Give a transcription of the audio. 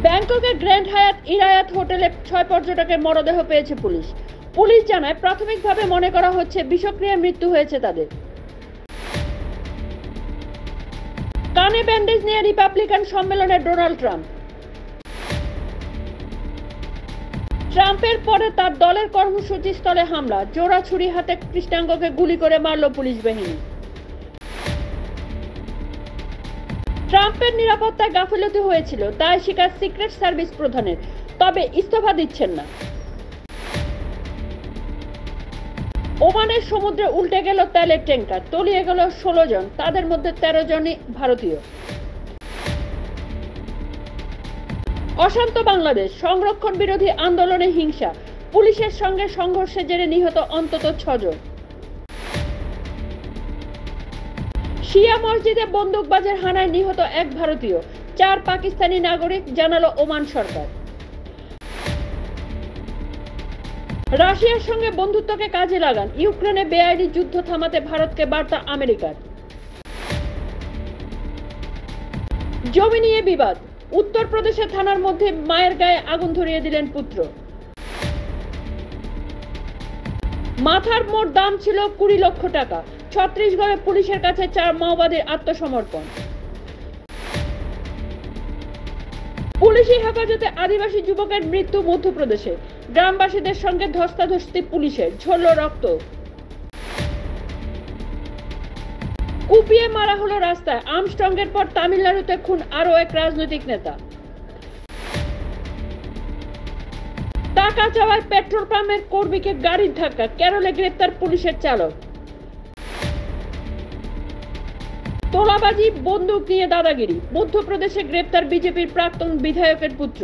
ব্যাংককের grand হায়াত ইরায়াত হোটেলে 6 পর্যটকের মরদেহ পেয়েছে পুলিশ। পুলিশ জানায় প্রাথমিকভাবে মনে করা হচ্ছে বিষক্রিয়ায় মৃত্যু হয়েছে তাদের। কানে ব্যান্ডেজ নিয়ে রিপাবলিকান সম্মেলনে ডোনাল্ড ট্রাম্পের পরে তার দলের কর্মসূচি স্থলে হামলা, জোড়া ছুরি হাতে কৃষ্ণাঙ্গকে গুলি করে মারল পুলিশ বাহিনী। ট্রাম্পের নিরাপত্তায় গাফিলতি হয়েছিল, তাই স্বীকার সিক্রেট সার্ভিস প্রধানের, তবে ইস্তফা দিচ্ছেন না। ওমানের সমুদ্রে উল্টে গেল তেলের ট্যাঙ্কার, তলিয়ে গেল 16 জন, তাদের মধ্যে 13 জনই ভারতীয়। অশান্ত বাংলাদেশ, সংরক্ষণ বিরোধী আন্দোলনে হিংসা, পুলিশের সঙ্গে সংঘর্ষের জেরে নিহত অন্তত 6 জন। শিয়া মসজিদে বন্দুকবাজের হানায় নিহত এক ভারতীয়, 4 পাকিস্তানি নাগরিক, জানালো ওমান সরকার। রাশিয়ার সঙ্গে বন্ধুত্বকে কাজে লাগান, ইউক্রেনে বেআইনি যুদ্ধ থামাতে ভারতকে বার্তা আমেরিকার। জমি নিয়ে বিবাদ, উত্তরপ্রদেশের থানার মধ্যে মায়ের গায়ে আগুন ধরিয়ে দিলেন পুত্র। মাথার মোট দাম ছিল 20 লক্ষ টাকা। ছত্তিশগড়ে পুলিশের কাছে 4 মাওবাদীর আত্মসমর্পণ। পুলিশি হেফাজতে আদিবাসী যুবকের মৃত্যু মধ্যপ্রদেশে, গ্রামবাসীদের সঙ্গে ধস্তাধস্তি পুলিশের, ঝরল রক্ত। কুপিয়ে মারা হলো রাস্তায়, আর্মস্ট্রংয়ের পর তামিলনাড়ুতে খুন আরও এক রাজনৈতিক নেতা। টাকা চাওয়ায় পেট্রোল পাম্পের কর্মীকে গাড়ির ধাক্কা, কেরলে গ্রেপ্তার পুলিশের চালক। তোলাবাজি, বন্দুক নিয়ে দাদাগিরি, মধ্যপ্রদেশে গ্রেপ্তার বিজেপির প্রাক্তন বিধায়কের পুত্র।